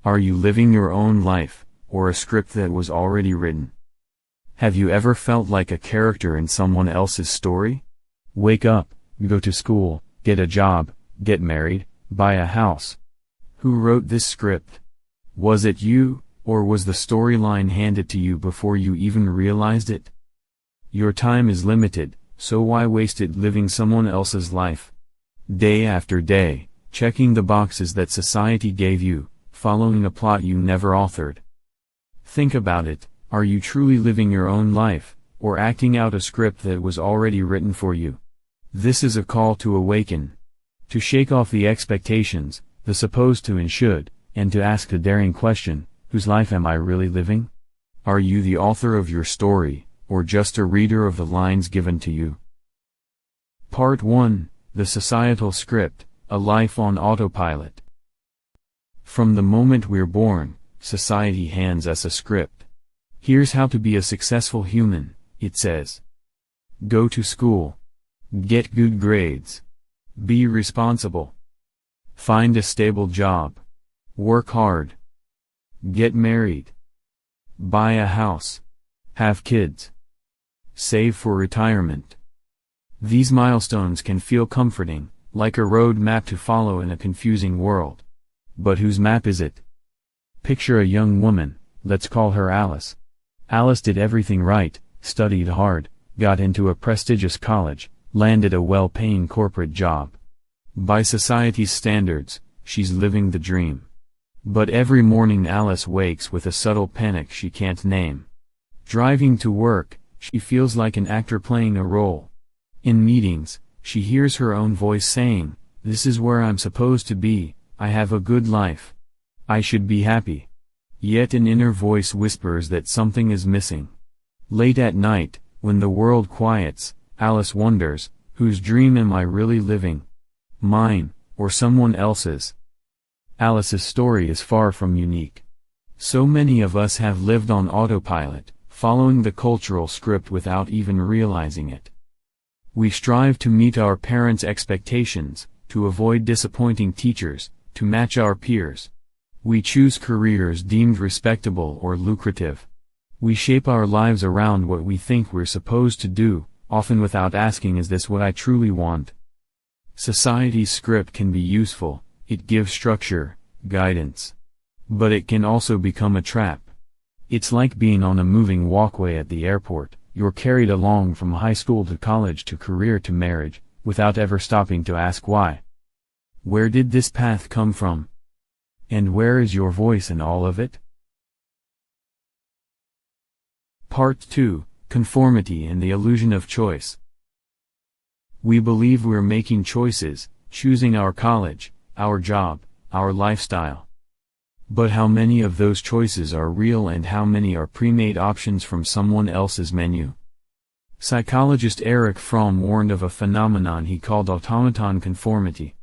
Are you living your own life, or a script that was already written? Have you ever felt like a character in someone else's story? Wake up, go to school, get a job, get married, buy a house. Who wrote this script? Was it you, or was the storyline handed to you before you even realized it? Your time is limited, so why waste it living someone else's life? Day after day, checking the boxes that society gave you, following a plot you never authored. Think about it, are you truly living your own life, or acting out a script that was already written for you? This is a call to awaken. To shake off the expectations, the supposed to and should, and to ask the daring question, whose life am I really living? Are you the author of your story, or just a reader of the lines given to you? Part 1, The Societal Script, A Life on Autopilot. From the moment we're born, society hands us a script. Here's how to be a successful human, it says. Go to school. Get good grades. Be responsible. Find a stable job. Work hard. Get married. Buy a house. Have kids. Save for retirement. These milestones can feel comforting, like a road map to follow in a confusing world. But whose map is it? Picture a young woman, let's call her Alice. Alice did everything right, studied hard, got into a prestigious college, landed a well-paying corporate job. By society's standards, she's living the dream. But every morning Alice wakes with a subtle panic she can't name. Driving to work, she feels like an actor playing a role. In meetings, she hears her own voice saying, "This is where I'm supposed to be, I have a good life. I should be happy." Yet an inner voice whispers that something is missing. Late at night, when the world quiets, Alice wonders, whose dream am I really living? Mine, or someone else's? Alice's story is far from unique. So many of us have lived on autopilot, following the cultural script without even realizing it. We strive to meet our parents' expectations, to avoid disappointing teachers, to match our peers. We choose careers deemed respectable or lucrative. We shape our lives around what we think we're supposed to do, often without asking, is this what I truly want? Society's script can be useful, it gives structure, guidance. But it can also become a trap. It's like being on a moving walkway at the airport, you're carried along from high school to college to career to marriage, without ever stopping to ask why. Where did this path come from? And where is your voice in all of it? Part 2, Conformity and the Illusion of Choice. We believe we're making choices, choosing our college, our job, our lifestyle. But how many of those choices are real and how many are pre-made options from someone else's menu? Psychologist Erich Fromm warned of a phenomenon he called automaton conformity.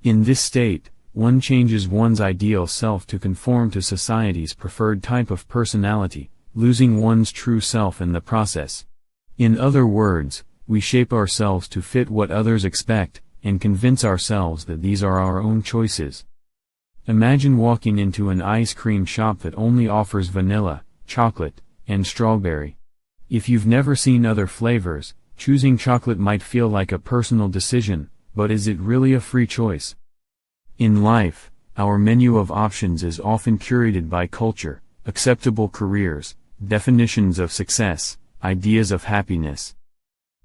In this state, one changes one's ideal self to conform to society's preferred type of personality, losing one's true self in the process. In other words, we shape ourselves to fit what others expect, and convince ourselves that these are our own choices. Imagine walking into an ice cream shop that only offers vanilla, chocolate, and strawberry. If you've never seen other flavors, choosing chocolate might feel like a personal decision, but is it really a free choice? In life, our menu of options is often curated by culture, acceptable careers, definitions of success, ideas of happiness.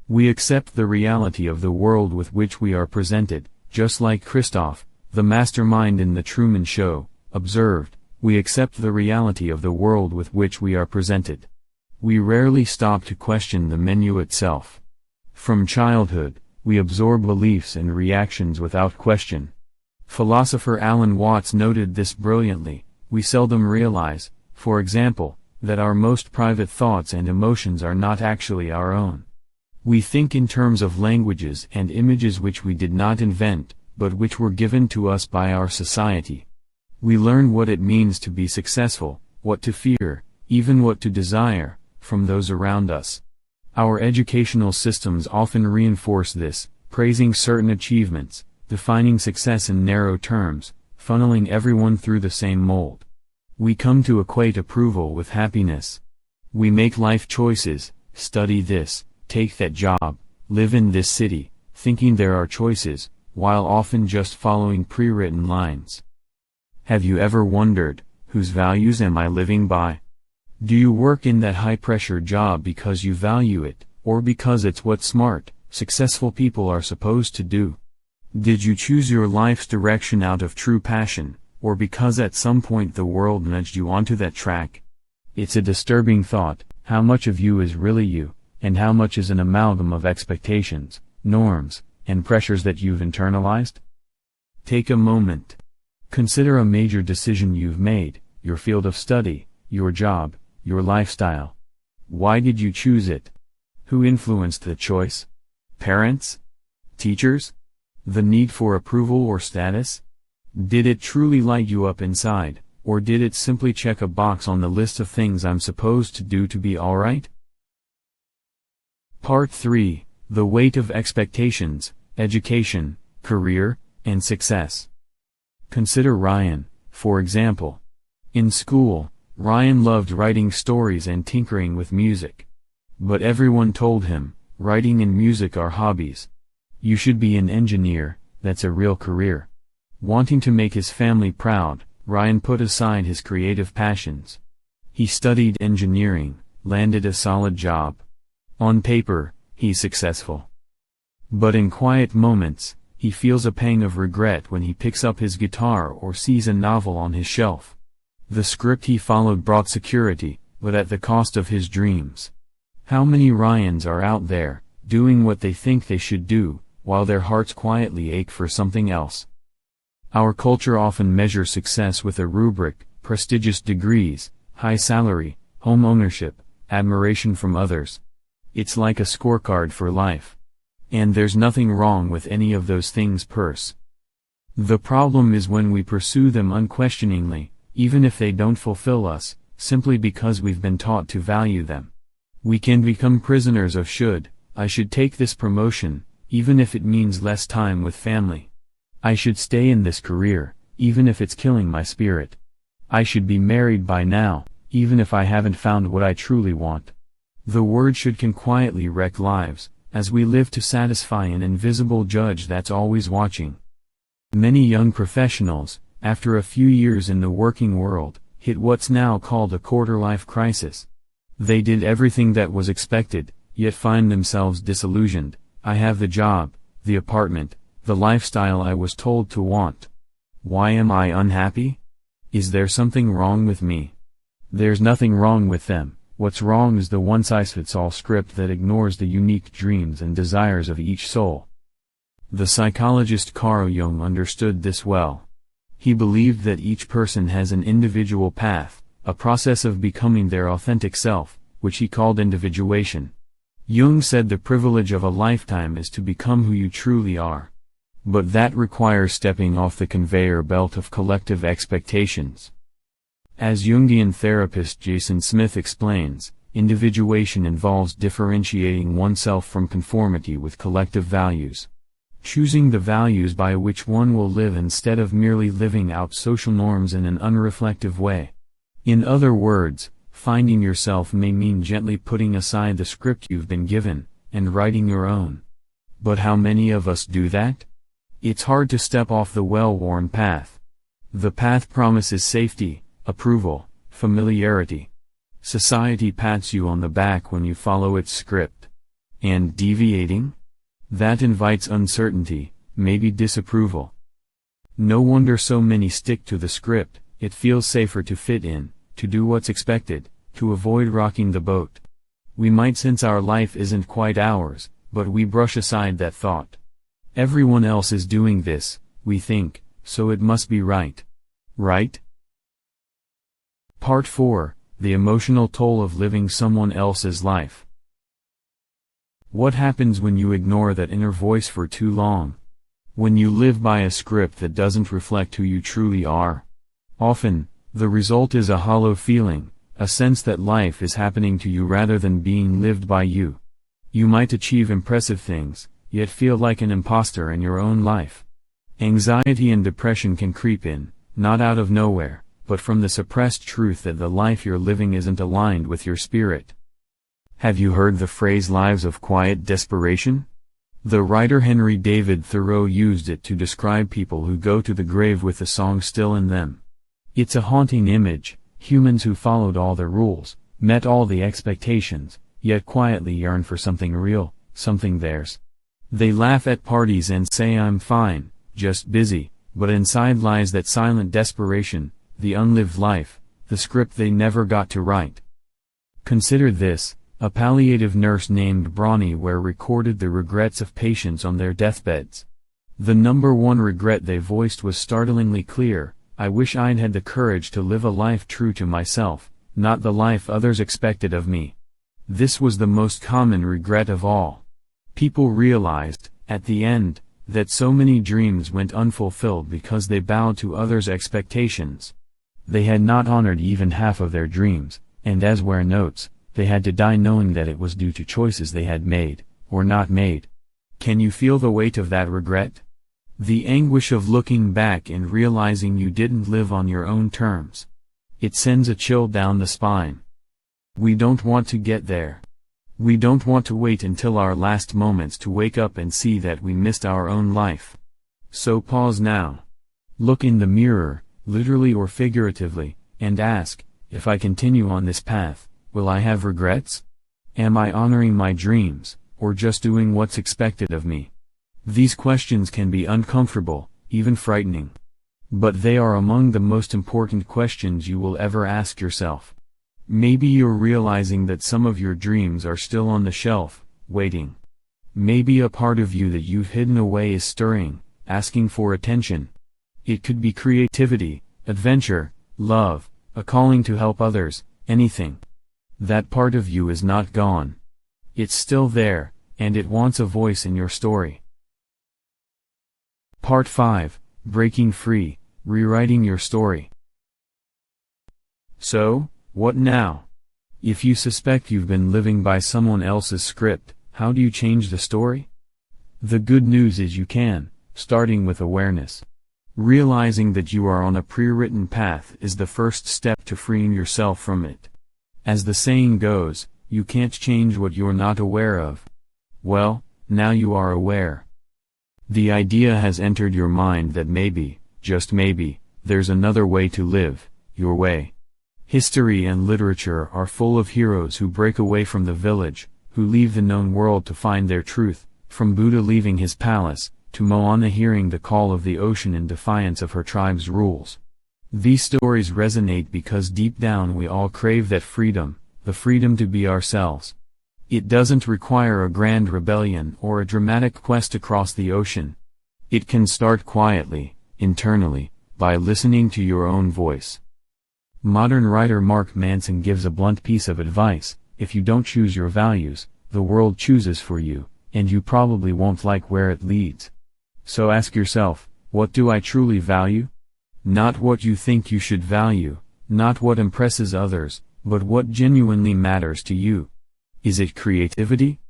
We accept the reality of the world with which we are presented, just like Christoph, the mastermind in The Truman Show, observed, we accept the reality of the world with which we are presented. We rarely stop to question the menu itself. From childhood, we absorb beliefs and reactions without question. Philosopher Alan Watts noted this brilliantly: we seldom realize, for example, that our most private thoughts and emotions are not actually our own. We think in terms of languages and images which we did not invent, but which were given to us by our society. We learn what it means to be successful, what to fear, even what to desire, from those around us. Our educational systems often reinforce this, praising certain achievements, defining success in narrow terms, funneling everyone through the same mold. We come to equate approval with happiness. We make life choices, study this, take that job, live in this city, thinking there are choices, while often just following pre-written lines. Have you ever wondered, whose values am I living by? Do you work in that high-pressure job because you value it, or because it's what smart, successful people are supposed to do? Did you choose your life's direction out of true passion, or because at some point the world nudged you onto that track? It's a disturbing thought, how much of you is really you, and how much is an amalgam of expectations, norms, and pressures that you've internalized? Take a moment. Consider a major decision you've made, your field of study, your job, your lifestyle. Why did you choose it? Who influenced the choice? Parents? Teachers? The need for approval or status? Did it truly light you up inside, or did it simply check a box on the list of things I'm supposed to do to be alright? Part 3. The weight of expectations, education, career, and success. Consider Ryan, for example. In school, Ryan loved writing stories and tinkering with music. But everyone told him, writing and music are hobbies. You should be an engineer, that's a real career. Wanting to make his family proud, Ryan put aside his creative passions. He studied engineering, landed a solid job. On paper, he's successful. But in quiet moments, he feels a pang of regret when he picks up his guitar or sees a novel on his shelf. The script he followed brought security, but at the cost of his dreams. How many Ryans are out there, doing what they think they should do, while their hearts quietly ache for something else? Our culture often measures success with a rubric: prestigious degrees, high salary, home ownership, admiration from others. It's like a scorecard for life. And there's nothing wrong with any of those things per se. The problem is when we pursue them unquestioningly, even if they don't fulfill us, simply because we've been taught to value them. We can become prisoners of should. I should take this promotion, even if it means less time with family. I should stay in this career, even if it's killing my spirit. I should be married by now, even if I haven't found what I truly want. The word should can quietly wreck lives, as we live to satisfy an invisible judge that's always watching. Many young professionals, after a few years in the working world, hit what's now called a quarter-life crisis. They did everything that was expected, yet find themselves disillusioned. I have the job, the apartment, the lifestyle I was told to want. Why am I unhappy? Is there something wrong with me? There's nothing wrong with them. What's wrong is the one-size-fits-all script that ignores the unique dreams and desires of each soul. The psychologist Carl Jung understood this well. He believed that each person has an individual path, a process of becoming their authentic self, which he called individuation. Jung said the privilege of a lifetime is to become who you truly are. But that requires stepping off the conveyor belt of collective expectations. As Jungian therapist Jason Smith explains, individuation involves differentiating oneself from conformity with collective values. Choosing the values by which one will live instead of merely living out social norms in an unreflective way. In other words, finding yourself may mean gently putting aside the script you've been given, and writing your own. But how many of us do that? It's hard to step off the well-worn path. The path promises safety, approval, familiarity. Society pats you on the back when you follow its script. And deviating? That invites uncertainty, maybe disapproval. No wonder so many stick to the script. It feels safer to fit in, to do what's expected, to avoid rocking the boat. We might sense our life isn't quite ours, but we brush aside that thought. Everyone else is doing this, we think, so it must be right. Right? Part 4. The emotional toll of living someone else's life. What happens when you ignore that inner voice for too long? When you live by a script that doesn't reflect who you truly are? Often, the result is a hollow feeling, a sense that life is happening to you rather than being lived by you. You might achieve impressive things, yet feel like an imposter in your own life. Anxiety and depression can creep in, not out of nowhere, but from the suppressed truth that the life you're living isn't aligned with your spirit. Have you heard the phrase lives of quiet desperation? The writer Henry David Thoreau used it to describe people who go to the grave with the song still in them. It's a haunting image, humans who followed all the rules, met all the expectations, yet quietly yearn for something real, something theirs. They laugh at parties and say I'm fine, just busy, but inside lies that silent desperation, the unlived life, the script they never got to write. Consider this, a palliative nurse named Brené Brown recorded the regrets of patients on their deathbeds. The number one regret they voiced was startlingly clear: I wish I'd had the courage to live a life true to myself, not the life others expected of me. This was the most common regret of all. People realized, at the end, that so many dreams went unfulfilled because they bowed to others' expectations. They had not honored even half of their dreams, and as Ware notes, they had to die knowing that it was due to choices they had made, or not made. Can you feel the weight of that regret? The anguish of looking back and realizing you didn't live on your own terms. It sends a chill down the spine. We don't want to get there. We don't want to wait until our last moments to wake up and see that we missed our own life. So pause now. Look in the mirror, literally or figuratively, and ask, if I continue on this path, will I have regrets? Am I honoring my dreams, or just doing what's expected of me? These questions can be uncomfortable, even frightening. But they are among the most important questions you will ever ask yourself. Maybe you're realizing that some of your dreams are still on the shelf, waiting. Maybe a part of you that you've hidden away is stirring, asking for attention. It could be creativity, adventure, love, a calling to help others, anything. That part of you is not gone. It's still there, and it wants a voice in your story. Part 5, Breaking Free, Rewriting Your Story. So, what now? If you suspect you've been living by someone else's script, how do you change the story? The good news is you can, starting with awareness. Realizing that you are on a pre-written path is the first step to freeing yourself from it. As the saying goes, you can't change what you're not aware of. Well, now you are aware. The idea has entered your mind that maybe, just maybe, there's another way to live, your way. History and literature are full of heroes who break away from the village, who leave the known world to find their truth, from Buddha leaving his palace, to Moana hearing the call of the ocean in defiance of her tribe's rules. These stories resonate because deep down we all crave that freedom, the freedom to be ourselves. It doesn't require a grand rebellion or a dramatic quest across the ocean. It can start quietly, internally, by listening to your own voice. Modern writer Mark Manson gives a blunt piece of advice: if you don't choose your values, the world chooses for you, and you probably won't like where it leads. So ask yourself, what do I truly value? Not what you think you should value, not what impresses others, but what genuinely matters to you. Is it creativity?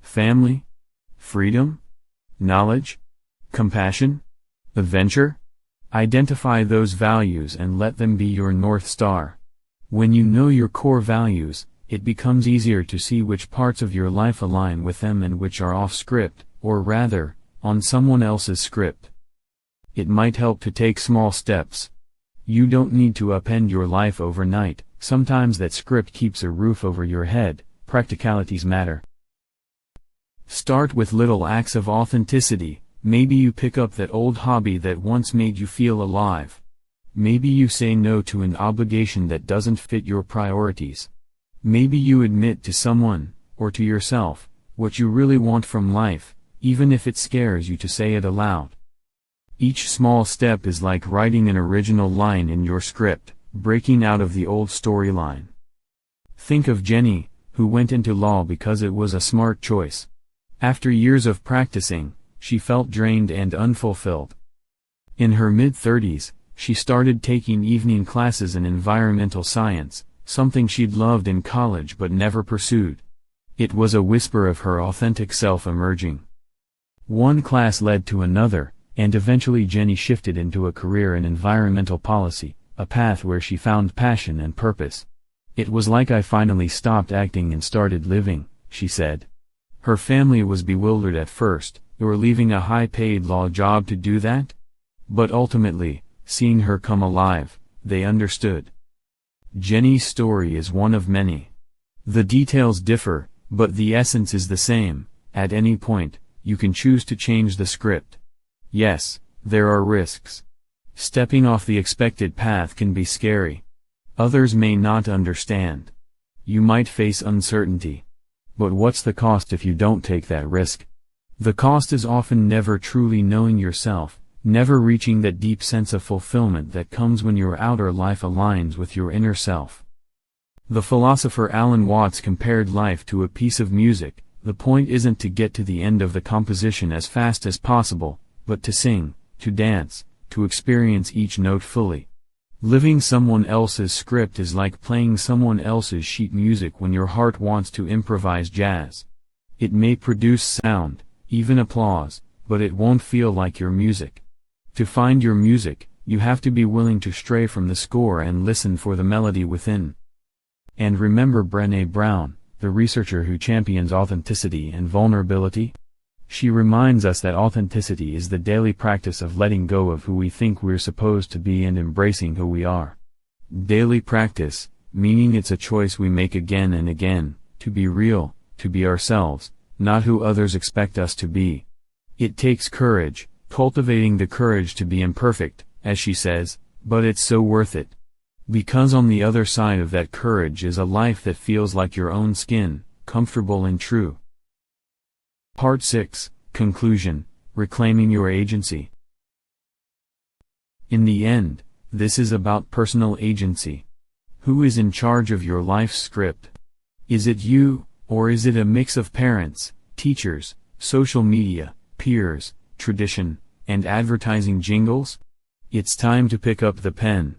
Family? Freedom? Knowledge? Compassion? Adventure? Identify those values and let them be your North Star. When you know your core values, it becomes easier to see which parts of your life align with them and which are off script, or rather, on someone else's script. It might help to take small steps. You don't need to upend your life overnight. Sometimes that script keeps a roof over your head. Practicalities matter. Start with little acts of authenticity. Maybe you pick up that old hobby that once made you feel alive. Maybe you say no to an obligation that doesn't fit your priorities. Maybe you admit to someone, or to yourself, what you really want from life, even if it scares you to say it aloud. Each small step is like writing an original line in your script, breaking out of the old storyline. Think of Jenny, who went into law because it was a smart choice. After years of practicing, she felt drained and unfulfilled. In her mid-30s, she started taking evening classes in environmental science, something she'd loved in college but never pursued. It was a whisper of her authentic self emerging. One class led to another, and eventually Jenny shifted into a career in environmental policy, a path where she found passion and purpose. "It was like I finally stopped acting and started living," she said. Her family was bewildered at first. "You're leaving a high-paid law job to do that?" But ultimately, seeing her come alive, they understood. Jenny's story is one of many. The details differ, but the essence is the same. At any point, you can choose to change the script. Yes, there are risks. Stepping off the expected path can be scary. Others may not understand. You might face uncertainty. But what's the cost if you don't take that risk? The cost is often never truly knowing yourself, never reaching that deep sense of fulfillment that comes when your outer life aligns with your inner self. The philosopher Alan Watts compared life to a piece of music. The point isn't to get to the end of the composition as fast as possible, but to sing, to dance, to experience each note fully. Living someone else's script is like playing someone else's sheet music when your heart wants to improvise jazz. It may produce sound, even applause, but it won't feel like your music. To find your music, you have to be willing to stray from the score and listen for the melody within. And remember Brené Brown, the researcher who champions authenticity and vulnerability? She reminds us that authenticity is the daily practice of letting go of who we think we're supposed to be and embracing who we are. Daily practice, meaning it's a choice we make again and again, to be real, to be ourselves, not who others expect us to be. It takes courage, cultivating the courage to be imperfect, as she says, but it's so worth it. Because on the other side of that courage is a life that feels like your own skin, comfortable and true. Part 6, Conclusion, Reclaiming Your Agency. In the end, this is about personal agency. Who is in charge of your life's script? Is it you, or is it a mix of parents, teachers, social media, peers, tradition, and advertising jingles? It's time to pick up the pen.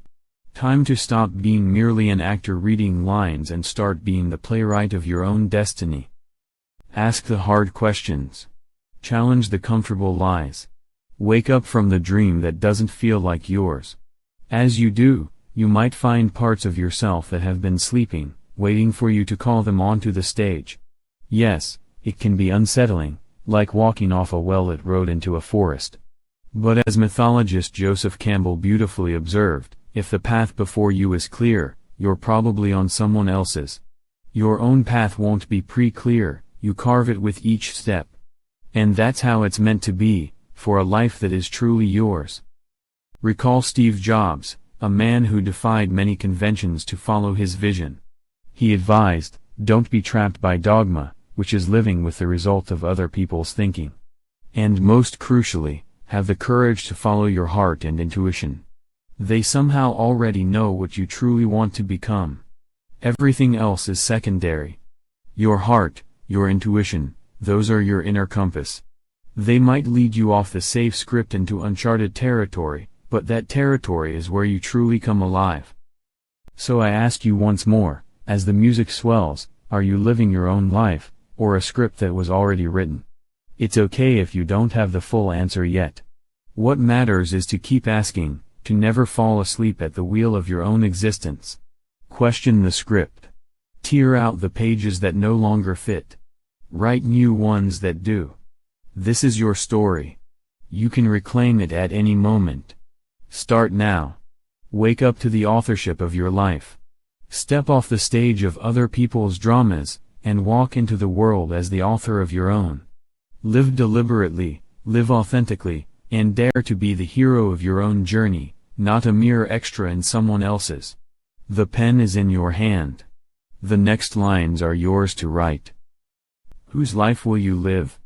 Time to stop being merely an actor reading lines and start being the playwright of your own destiny. Ask the hard questions. Challenge the comfortable lies. Wake up from the dream that doesn't feel like yours. As you do, you might find parts of yourself that have been sleeping, waiting for you to call them onto the stage. Yes, it can be unsettling, like walking off a well-lit road into a forest. But as mythologist Joseph Campbell beautifully observed, if the path before you is clear, you're probably on someone else's. Your own path won't be pre-clear, you carve it with each step. And that's how it's meant to be, for a life that is truly yours. Recall Steve Jobs, a man who defied many conventions to follow his vision. He advised, don't be trapped by dogma, which is living with the result of other people's thinking. And most crucially, have the courage to follow your heart and intuition. They somehow already know what you truly want to become. Everything else is secondary. Your heart, your intuition, those are your inner compass. They might lead you off the safe script into uncharted territory, but that territory is where you truly come alive. So I ask you once more, as the music swells, are you living your own life, or a script that was already written? It's okay if you don't have the full answer yet. What matters is to keep asking, to never fall asleep at the wheel of your own existence. Question the script. Tear out the pages that no longer fit. Write new ones that do. This is your story. You can reclaim it at any moment. Start now. Wake up to the authorship of your life. Step off the stage of other people's dramas, and walk into the world as the author of your own. Live deliberately, live authentically, and dare to be the hero of your own journey, not a mere extra in someone else's. The pen is in your hand. The next lines are yours to write. Whose life will you live?